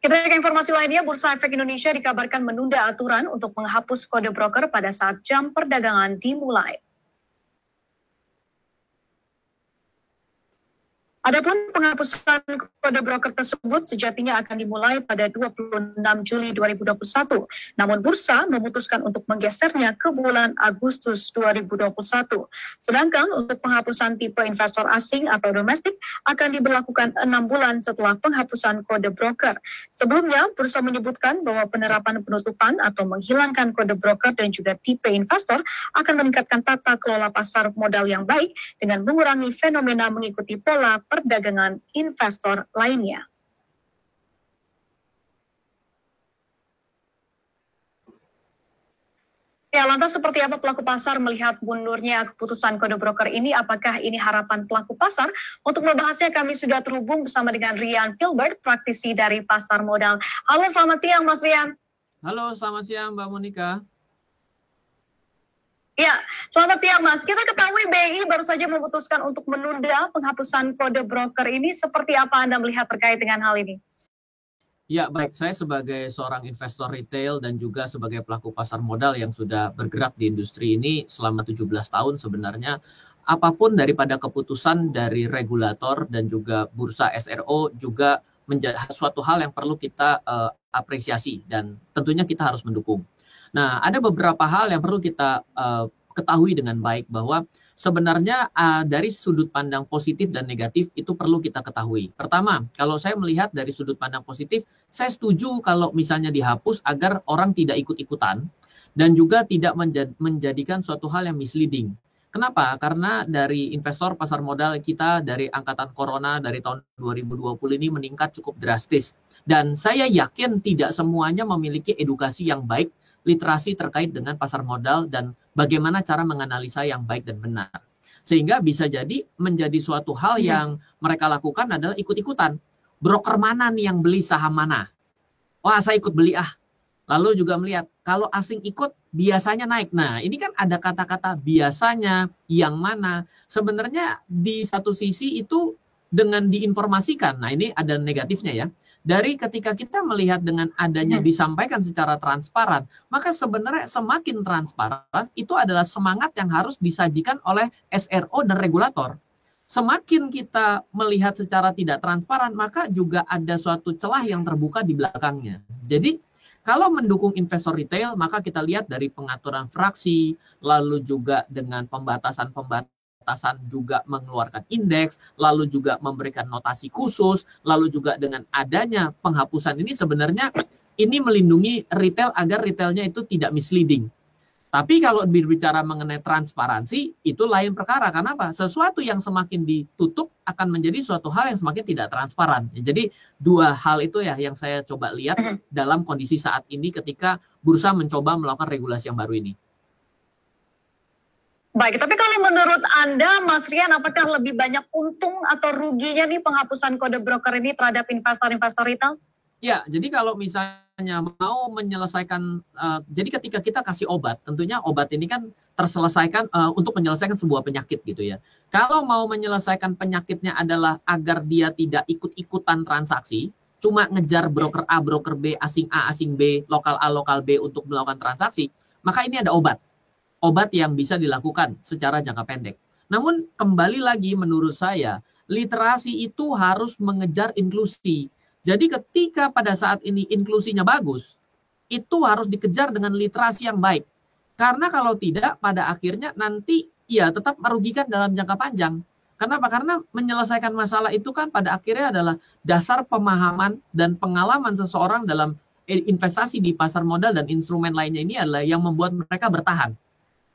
Kita ke informasi lainnya, Bursa Efek Indonesia dikabarkan menunda aturan untuk menghapus kode broker pada saat jam perdagangan dimulai. Adapun penghapusan kode broker tersebut sejatinya akan dimulai pada 26 Juli 2021. Namun bursa memutuskan untuk menggesernya ke bulan Agustus 2021. Sedangkan untuk penghapusan tipe investor asing atau domestik akan diberlakukan 6 bulan setelah penghapusan kode broker. Sebelumnya, bursa menyebutkan bahwa penerapan penutupan atau menghilangkan kode broker dan juga tipe investor akan meningkatkan tata kelola pasar modal yang baik dengan mengurangi fenomena mengikuti pola perdagangan investor lainnya. Ya, lantas seperti apa pelaku pasar melihat mundurnya keputusan kode broker ini? Apakah ini harapan pelaku pasar? Untuk membahasnya kami sudah terhubung bersama dengan Rian Filbert, praktisi dari pasar modal. Halo, selamat siang Mas Rian. Halo, selamat siang Mbak Monika. Ya, selamat siang Mas. Kita ketahui BI baru saja memutuskan untuk menunda penghapusan kode broker ini. Seperti apa Anda melihat terkait dengan hal ini? Ya, baik. Saya sebagai seorang investor retail dan juga sebagai pelaku pasar modal yang sudah bergerak di industri ini selama 17 tahun sebenarnya, apapun daripada keputusan dari regulator dan juga bursa SRO juga menjadi suatu hal yang perlu kita apresiasi dan tentunya kita harus mendukung. Nah, ada beberapa hal yang perlu kita ketahui dengan baik bahwa sebenarnya dari sudut pandang positif dan negatif itu perlu kita ketahui. Pertama, kalau saya melihat dari sudut pandang positif, saya setuju kalau misalnya dihapus agar orang tidak ikut-ikutan dan juga tidak menjadikan suatu hal yang misleading. Kenapa? Karena dari investor pasar modal kita dari angkatan corona dari tahun 2020 ini meningkat cukup drastis. Dan saya yakin tidak semuanya memiliki edukasi yang baik, literasi terkait dengan pasar modal dan bagaimana cara menganalisa yang baik dan benar. Sehingga bisa jadi menjadi suatu hal yang mereka lakukan adalah ikut-ikutan. Broker mana nih yang beli saham mana? Wah, saya ikut beli ah. Lalu juga melihat kalau asing ikut biasanya naik. Nah, ini kan ada kata-kata biasanya, yang mana. Sebenarnya di satu sisi itu dengan diinformasikan. Nah, ini ada negatifnya ya. Dari ketika kita melihat dengan adanya disampaikan secara transparan, maka sebenarnya semakin transparan itu adalah semangat yang harus disajikan oleh SRO dan regulator. Semakin kita melihat secara tidak transparan, maka juga ada suatu celah yang terbuka di belakangnya. Jadi, kalau mendukung investor retail, maka kita lihat dari pengaturan fraksi, lalu juga dengan pembatasan juga mengeluarkan indeks, lalu juga memberikan notasi khusus, lalu juga dengan adanya penghapusan ini sebenarnya ini melindungi retail agar retailnya itu tidak misleading. Tapi kalau berbicara mengenai transparansi, itu lain perkara. Kenapa? Sesuatu yang semakin ditutup akan menjadi suatu hal yang semakin tidak transparan. Jadi dua hal itu ya yang saya coba lihat dalam kondisi saat ini ketika bursa mencoba melakukan regulasi yang baru ini. Baik, tapi kalau menurut Anda, Mas Rian, apakah lebih banyak untung atau ruginya nih penghapusan kode broker ini terhadap investor-investor retail? Ya, jadi kalau misalnya mau menyelesaikan, jadi ketika kita kasih obat, tentunya obat ini kan terselesaikan untuk menyelesaikan sebuah penyakit gitu ya. Kalau mau menyelesaikan penyakitnya adalah agar dia tidak ikut-ikutan transaksi, cuma ngejar broker A, broker B, asing A, asing B, lokal A, lokal B untuk melakukan transaksi, maka ini ada obat yang bisa dilakukan secara jangka pendek. Namun kembali lagi menurut saya, literasi itu harus mengejar inklusi. Jadi ketika pada saat ini inklusinya bagus, itu harus dikejar dengan literasi yang baik. Karena kalau tidak, pada akhirnya nanti ya tetap merugikan dalam jangka panjang. Kenapa? Karena menyelesaikan masalah itu kan pada akhirnya adalah dasar pemahaman dan pengalaman seseorang dalam investasi di pasar modal dan instrumen lainnya ini adalah yang membuat mereka bertahan.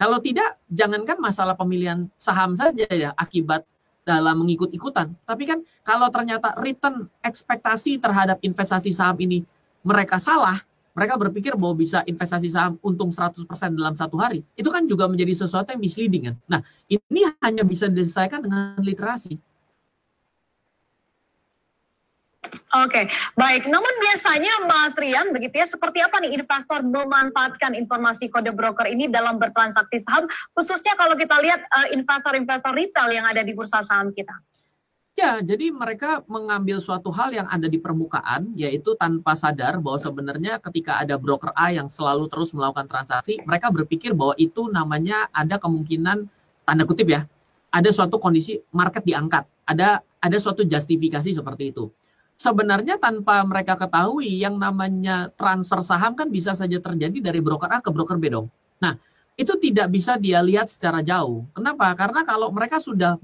Kalau tidak, jangankan masalah pemilihan saham saja ya akibat dalam mengikut-ikutan. Tapi kan kalau ternyata return ekspektasi terhadap investasi saham ini mereka salah, mereka berpikir bahwa bisa investasi saham untung 100% dalam satu hari. Itu kan juga menjadi sesuatu yang misleading kan. Nah, ini hanya bisa diselesaikan dengan literasi. Oke, baik. Namun biasanya Mas Rian, begitu ya, seperti apa nih investor memanfaatkan informasi kode broker ini dalam bertransaksi saham, khususnya kalau kita lihat investor-investor retail yang ada di bursa saham kita? Ya, jadi mereka mengambil suatu hal yang ada di permukaan, yaitu tanpa sadar bahwa sebenarnya ketika ada broker A yang selalu terus melakukan transaksi, mereka berpikir bahwa itu namanya ada kemungkinan, tanda kutip ya, ada suatu kondisi market diangkat, ada suatu justifikasi seperti itu. Sebenarnya tanpa mereka ketahui, yang namanya transfer saham kan bisa saja terjadi dari broker A ke broker B dong. Nah, itu tidak bisa dia lihat secara jauh. Kenapa? Karena kalau mereka sudah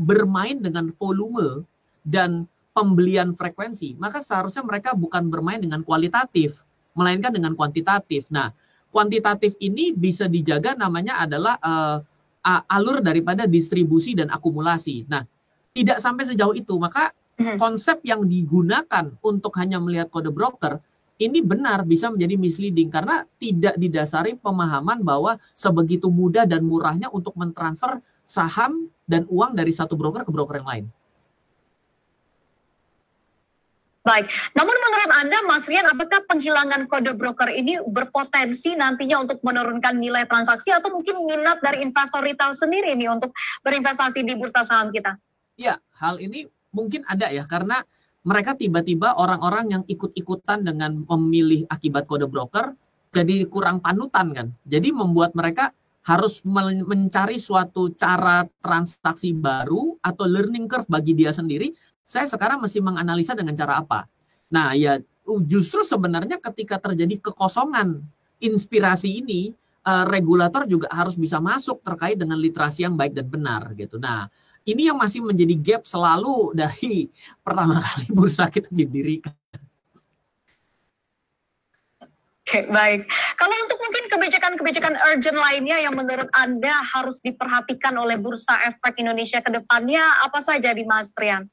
bermain dengan volume dan pembelian frekuensi, maka seharusnya mereka bukan bermain dengan kualitatif, melainkan dengan kuantitatif. Nah, kuantitatif ini bisa dijaga, namanya adalah alur daripada distribusi dan akumulasi. Nah, tidak sampai sejauh itu, maka konsep yang digunakan untuk hanya melihat kode broker ini benar bisa menjadi misleading karena tidak didasari pemahaman bahwa sebegitu mudah dan murahnya untuk mentransfer saham dan uang dari satu broker ke broker yang lain. Baik, namun menurut Anda, Mas Rian, apakah penghilangan kode broker ini berpotensi nantinya untuk menurunkan nilai transaksi atau mungkin minat dari investor retail sendiri nih untuk berinvestasi di bursa saham kita? Ya, hal ini mungkin ada ya, karena mereka tiba-tiba orang-orang yang ikut-ikutan dengan memilih akibat kode broker jadi kurang panutan kan. Jadi membuat mereka harus mencari suatu cara transaksi baru atau learning curve bagi dia sendiri. Saya sekarang mesti menganalisa dengan cara apa. Nah ya justru sebenarnya ketika terjadi kekosongan inspirasi ini, regulator juga harus bisa masuk terkait dengan literasi yang baik dan benar gitu. Nah, ini yang masih menjadi gap selalu dari pertama kali bursa kita didirikan. Oke, baik. Kalau untuk mungkin kebijakan-kebijakan urgent lainnya yang menurut Anda harus diperhatikan oleh Bursa Efek Indonesia ke depannya, apa saja di Mas Rian?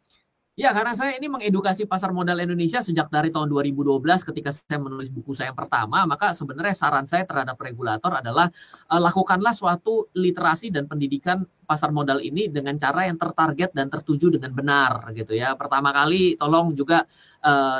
Ya, karena saya ini mengedukasi pasar modal Indonesia sejak dari tahun 2012 ketika saya menulis buku saya yang pertama, maka sebenarnya saran saya terhadap regulator adalah lakukanlah suatu literasi dan pendidikan pasar modal ini dengan cara yang tertarget dan tertuju dengan benar gitu ya. Pertama kali tolong juga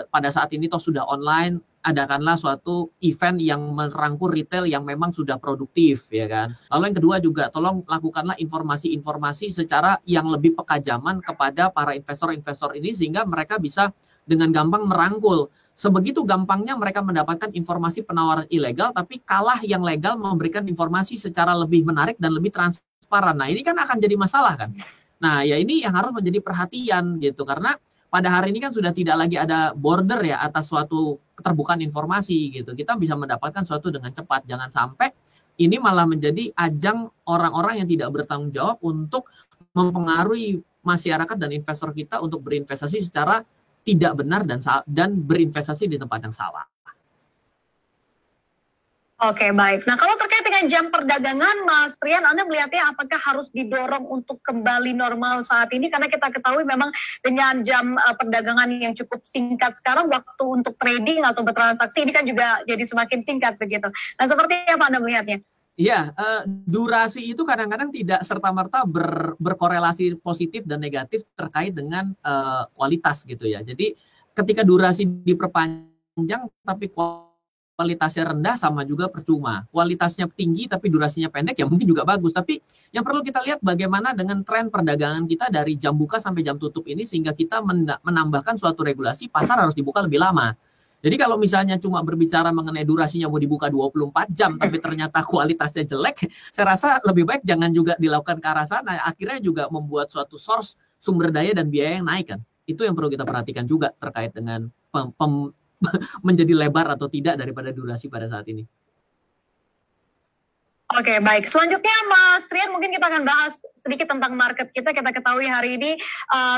pada saat ini toh sudah online, adakanlah suatu event yang merangkul retail yang memang sudah produktif ya kan. Lalu yang kedua juga tolong lakukanlah informasi-informasi secara yang lebih pekajaman kepada para investor-investor ini sehingga mereka bisa dengan gampang merangkul. Sebegitu gampangnya mereka mendapatkan informasi penawaran ilegal, tapi kalah yang legal memberikan informasi secara lebih menarik dan lebih transparan. Nah ini kan akan jadi masalah kan. Nah ya ini yang harus menjadi perhatian gitu karena pada hari ini kan sudah tidak lagi ada border ya atas suatu keterbukaan informasi gitu. Kita bisa mendapatkan suatu dengan cepat. Jangan sampai ini malah menjadi ajang orang-orang yang tidak bertanggung jawab untuk mempengaruhi masyarakat dan investor kita untuk berinvestasi secara tidak benar dan berinvestasi di tempat yang salah. Oke, baik. Nah, kalau terkait dengan jam perdagangan, Mas Rian, Anda melihatnya apakah harus didorong untuk kembali normal saat ini? Karena kita ketahui memang dengan jam perdagangan yang cukup singkat sekarang, waktu untuk trading atau bertransaksi ini kan juga jadi semakin singkat begitu. Nah, seperti apa Anda melihatnya? Iya, durasi itu kadang-kadang tidak serta-merta berkorelasi positif dan negatif terkait dengan kualitas gitu ya. Jadi ketika durasi diperpanjang tapi kualitasnya rendah sama juga percuma. Kualitasnya tinggi tapi durasinya pendek ya mungkin juga bagus. Tapi yang perlu kita lihat bagaimana dengan tren perdagangan kita dari jam buka sampai jam tutup ini sehingga kita menambahkan suatu regulasi pasar harus dibuka lebih lama. Jadi kalau misalnya cuma berbicara mengenai durasinya mau dibuka 24 jam tapi ternyata kualitasnya jelek, saya rasa lebih baik jangan juga dilakukan ke arah sana. Akhirnya juga membuat suatu source sumber daya dan biaya yang naik kan. Itu yang perlu kita perhatikan juga terkait dengan menjadi lebar atau tidak daripada durasi pada saat ini. Oke, baik. Selanjutnya Mas Rian, mungkin kita akan bahas sedikit tentang market kita. Kita ketahui hari ini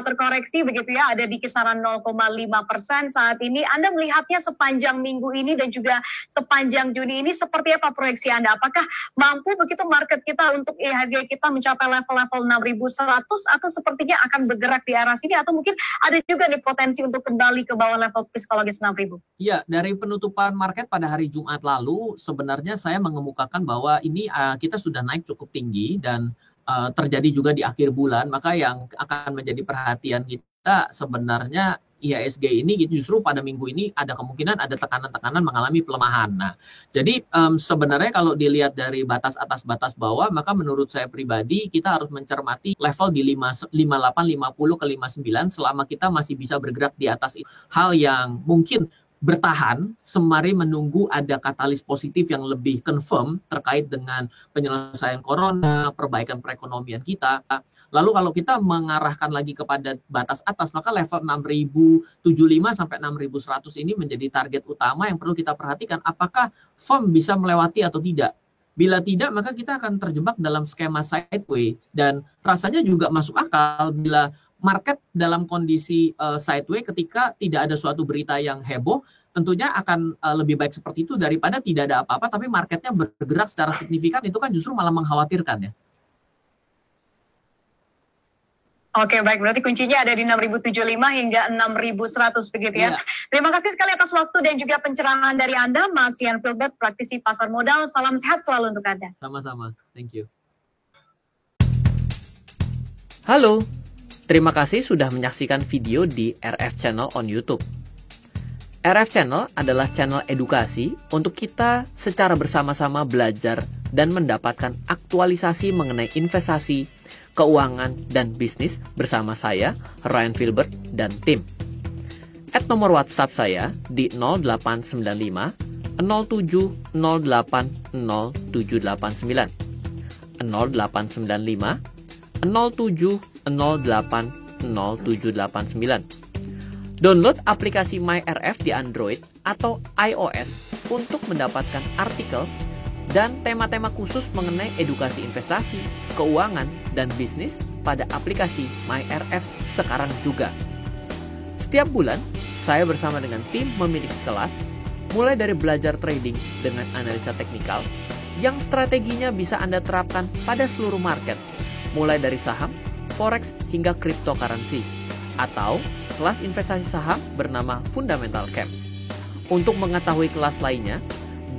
terkoreksi begitu ya, ada di kisaran 0,5% saat ini. Anda melihatnya sepanjang minggu ini dan juga sepanjang Juni ini seperti apa proyeksi Anda? Apakah mampu begitu market kita untuk IHSG kita mencapai level-level 6.100 atau sepertinya akan bergerak di arah sini atau mungkin ada juga nih potensi untuk kembali ke bawah level psikologis 6.000? Iya, dari penutupan market pada hari Jumat lalu sebenarnya saya mengemukakan bahwa ini kita sudah naik cukup tinggi dan terjadi juga di akhir bulan, maka yang akan menjadi perhatian kita sebenarnya IHSG ini justru pada minggu ini ada kemungkinan ada tekanan-tekanan mengalami pelemahan. Nah, jadi sebenarnya kalau dilihat dari batas atas batas bawah, maka menurut saya pribadi kita harus mencermati level di 58, 50 ke 59 selama kita masih bisa bergerak di atas itu. Hal yang mungkin bertahan sembari menunggu ada katalis positif yang lebih confirm terkait dengan penyelesaian corona, perbaikan perekonomian kita. Lalu kalau kita mengarahkan lagi kepada batas atas, maka level 6.075 sampai 6.100 ini menjadi target utama yang perlu kita perhatikan. Apakah firm bisa melewati atau tidak? Bila tidak, maka kita akan terjebak dalam skema sideways. Dan rasanya juga masuk akal bila market dalam kondisi sideways ketika tidak ada suatu berita yang heboh, tentunya akan lebih baik seperti itu daripada tidak ada apa-apa, tapi marketnya bergerak secara signifikan, itu kan justru malah mengkhawatirkan ya. Oke, baik. Berarti kuncinya ada di 6.075 hingga 6.100 begitu ya. Terima kasih sekali atas waktu dan juga pencerahan dari Anda, Mas Ian Filbert, praktisi pasar modal. Salam sehat selalu untuk Anda. Sama-sama. Thank you. Halo, terima kasih sudah menyaksikan video di RF Channel on YouTube. RF Channel adalah channel edukasi untuk kita secara bersama-sama belajar dan mendapatkan aktualisasi mengenai investasi, keuangan, dan bisnis bersama saya, Ryan Filbert, dan tim. Add nomor WhatsApp saya di 0895 07 08 0789 0895 07 08 0789. Download aplikasi MyRF di Android atau iOS untuk mendapatkan artikel dan tema-tema khusus mengenai edukasi investasi, keuangan, dan bisnis pada aplikasi MyRF sekarang juga. Setiap bulan, saya bersama dengan tim memiliki kelas, mulai dari belajar trading dengan analisa teknikal, yang strateginya bisa Anda terapkan pada seluruh market, mulai dari saham, forex, hingga cryptocurrency, atau kelas investasi saham bernama Fundamental Camp. Untuk mengetahui kelas lainnya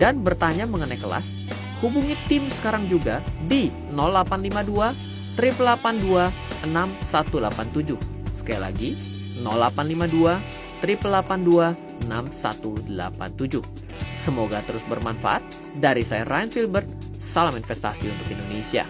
dan bertanya mengenai kelas, hubungi tim sekarang juga di 0852 882 6187. Sekali lagi, 0852 882 6187. Semoga terus bermanfaat. Dari saya Ryan Filbert, salam investasi untuk Indonesia.